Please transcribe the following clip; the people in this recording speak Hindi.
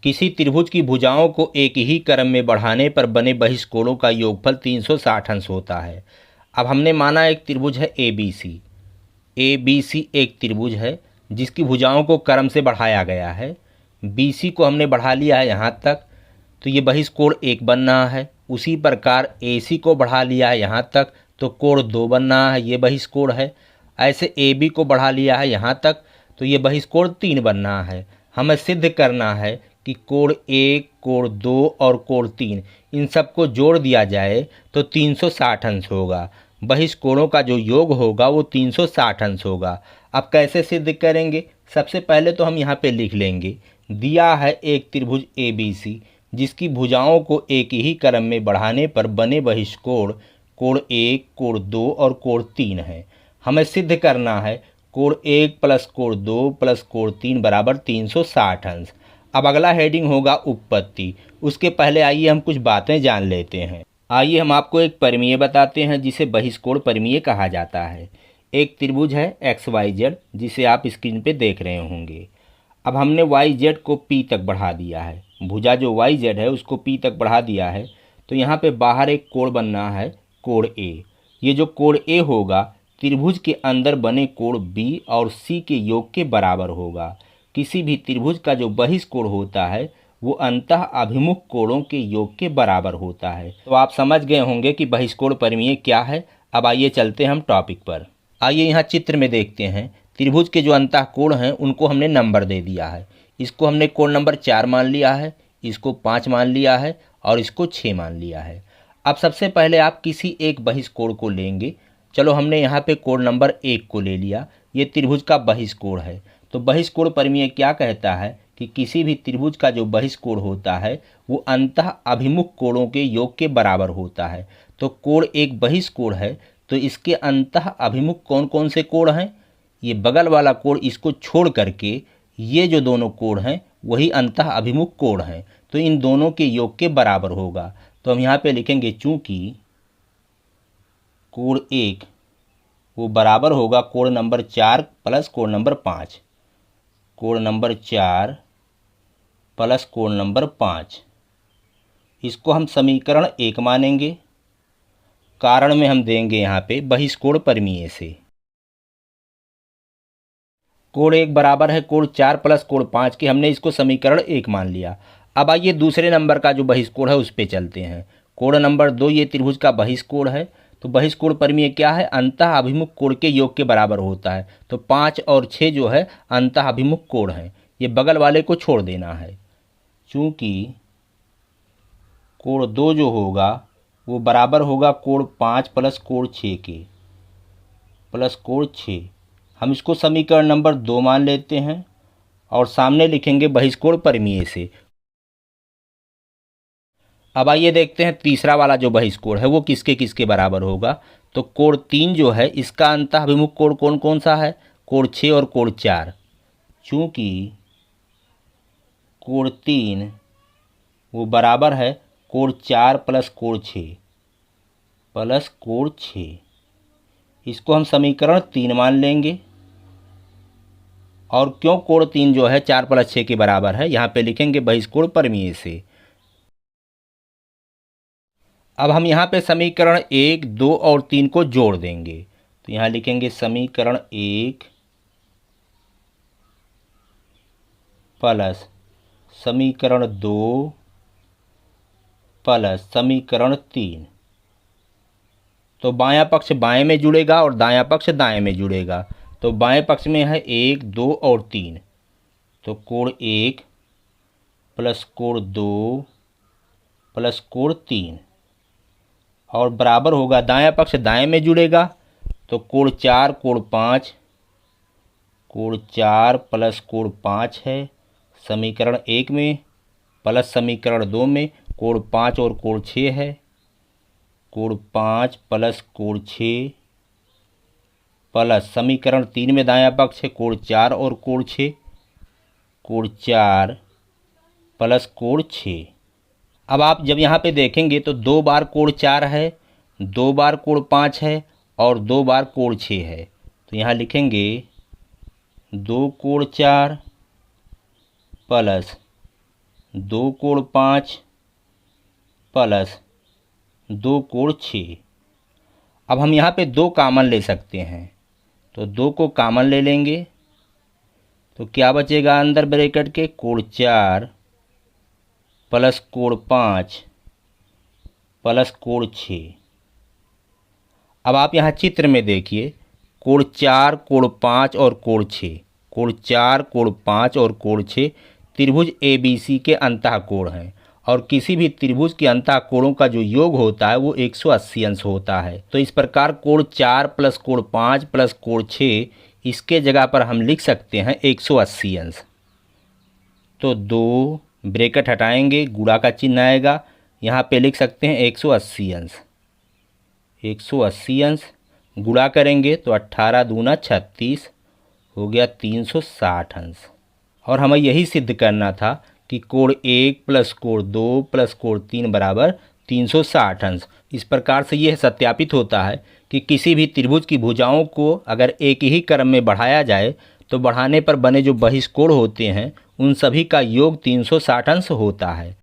किसी त्रिभुज की भुजाओं को एक ही क्रम में बढ़ाने पर बने बहिष्कोणों का योगफल 360 अंश होता है। अब हमने माना एक त्रिभुज है A B C. A B C एक त्रिभुज है जिसकी भुजाओं को क्रम से बढ़ाया गया है। बी सी को हमने बढ़ा लिया है यहाँ तक, तो ये बहिष्कोण 1 बन रहा है। उसी प्रकार ए सी को बढ़ा लिया है यहाँ तक, तो कोण 2 बन रहा है, ये बहिष्कोण है। ऐसे ए बी को बढ़ा लिया है यहाँ तक, तो ये बहिष्कोण 3 बन रहा है। हमें सिद्ध करना है कि कोण 1, कोण 2 और कोण 3 इन सबको जोड़ दिया जाए तो 360 अंश होगा। बहिष्कोणों का जो योग होगा वो 360 अंश होगा। अब कैसे सिद्ध करेंगे? सबसे पहले तो हम यहाँ पे लिख लेंगे, दिया है एक त्रिभुज ए बी सी जिसकी भुजाओं को एक ही क्रम में बढ़ाने पर बने बहिष्कोण कोण 1, कोण 2 और कोण 3 है। हमें सिद्ध करना है कोण 1 प्लस कोण 2 प्लस कोण 3 बराबर 360 अंश। अब अगला हेडिंग होगा उपपत्ति। उसके पहले आइए हम कुछ बातें जान लेते हैं। आइए हम आपको एक परिमेय बताते हैं जिसे बहिष्कोण परिमेय कहा जाता है। एक त्रिभुज है एक्स वाई जेड जिसे आप स्क्रीन पे देख रहे होंगे। अब हमने वाई जेड को पी तक बढ़ा दिया है, भुजा जो वाई जेड है उसको पी तक बढ़ा दिया है। तो यहाँ पे बाहर एक कोण बनना है, कोण ए। ये जो कोण ए होगा त्रिभुज के अंदर बने कोण बी और सी के योग के बराबर होगा। किसी भी त्रिभुज का जो बहिष्कोण होता है वो अंतः अभिमुख कोणों के योग के बराबर होता है। तो आप समझ गए होंगे कि बहिष्कोण परिमेय क्या है। अब आइए चलते हैं हम टॉपिक पर। आइए यहाँ चित्र में देखते हैं, त्रिभुज के जो अंतः कोण हैं उनको हमने नंबर दे दिया है। इसको हमने कोण नंबर 4 मान लिया है, इसको 5 मान लिया है और इसको 6 मान लिया है। अब सबसे पहले आप किसी एक बहिष्कोण को लेंगे। चलो हमने यहाँ पे कोण नंबर 1 को ले लिया, ये त्रिभुज का बहिष्कोण है। तो बहिष्कोण परिमेय क्या कहता है कि किसी भी त्रिभुज का जो बहिष्कोण होता है वो अंतः अभिमुख कोणों के योग के बराबर होता है। तो कोण एक बहिष्कोण है, तो इसके अंतः अभिमुख कौन कौन से कोण हैं? ये बगल वाला कोण इसको छोड़ करके ये जो दोनों कोण हैं वही अंतः अभिमुख कोण हैं, तो इन दोनों के योग के बराबर होगा। तो हम यहाँ पे लिखेंगे चूंकि कोण 1 वो बराबर होगा कोण नंबर 4 प्लस कोण नंबर 5, कोण नंबर 4 प्लस कोण नंबर 5। इसको हम समीकरण 1 मानेंगे। कारण में हम देंगे यहाँ पे बहिष्कोण परिमेय से। कोण 1 बराबर है कोण 4 प्लस कोण 5 के, हमने इसको समीकरण 1 मान लिया। अब आइए दूसरे नंबर का जो बहिष्कोण है उस पे चलते हैं। कोण नंबर 2 ये त्रिभुज का बहिष्कोण है। तो बहिष्कोण परिमेय क्या है? अंतः अभिमुख कोण के योग के बराबर होता है। तो 5 और 6 जो है अंतः अभिमुख कोण है, ये बगल वाले को छोड़ देना है। चूंकि कोण 2 जो होगा वो बराबर होगा कोण 5 प्लस कोण 6 के, प्लस कोण 6। हम इसको समीकरण नंबर 2 मान लेते हैं और सामने लिखेंगे बहिष्कोण परिमेय से। अब आइए देखते हैं तीसरा वाला जो बहिष्कोण है वो किसके किसके बराबर होगा। तो कोण 3 जो है इसका अंतः अभिमुख कोण कौन कौन सा है? कोण 6 और कोण 4। चूंकि कोण 3 वो बराबर है कोण 4 प्लस कोण 6, प्लस कोण 6। इसको हम समीकरण 3 मान लेंगे। और क्यों कोण 3 जो है 4 प्लस 6 के बराबर है, यहाँ पे लिखेंगे बहिष्कोण परिमेय से। अब हम यहाँ पे समीकरण 1, 2 और 3 को जोड़ देंगे। तो यहाँ लिखेंगे समीकरण 1 प्लस समीकरण 2 प्लस समीकरण 3। तो बायां पक्ष बाएं में जुड़ेगा और दायां पक्ष दाएं में जुड़ेगा। तो बाएं पक्ष में है 1, 2 और 3। तो कोण 1 प्लस कोण 2 प्लस कोण 3 और बराबर होगा दायां पक्ष दाएं में जुड़ेगा। तो कोण 4 कोण 5, कोण 4 प्लस कोण 5 है समीकरण 1 में, प्लस समीकरण 2 में कोण 5 और कोण 6 है। कोण 5 प्लस कोण 6 प्लस समीकरण 3 में दायां पक्ष है कोण 4 और कोण 6, कोण 4 प्लस कोण 6। अब आप जब यहाँ पे देखेंगे तो 2 बार कोण 4 है, 2 बार कोण 5 है और 2 बार कोण 6 है। तो यहाँ लिखेंगे 2 कोण 4 प्लस 2 कोण 5 प्लस 2 कोण 6। अब हम यहाँ पे 2 कामन ले सकते हैं, तो 2 को कामन ले लेंगे तो क्या बचेगा अंदर ब्रैकेट के, कोण 4 प्लस कोण 5 प्लस कोण 6। अब आप यहाँ चित्र में देखिए, कोण 4 कोण 5 और कोण 6, कोण 4 कोण 5 और कोण 6 त्रिभुज ABC के अंतः कोण हैं, और किसी भी त्रिभुज के अंतः कोणों का जो योग होता है वो 180 अंश होता है। तो इस प्रकार कोण 4 प्लस कोण 5 प्लस कोण 6 इसके जगह पर हम लिख सकते हैं 180 अंश। तो 2 ब्रैकेट हटाएंगे, गुणा का चिन्ह आएगा, यहाँ पे लिख सकते हैं 180 अंश। 180 अंश गुणा करेंगे तो 18 दूना 36 हो गया 360 अंश। और हमें यही सिद्ध करना था कि कोण 1 प्लस कोण 2 प्लस कोण 3 बराबर 360 अंश। इस प्रकार से यह सत्यापित होता है कि किसी भी त्रिभुज की भुजाओं को अगर एक ही क्रम में बढ़ाया जाए तो बढ़ाने पर बने जो बहिष्कोण होते हैं उन सभी का योग 360 अंश होता है।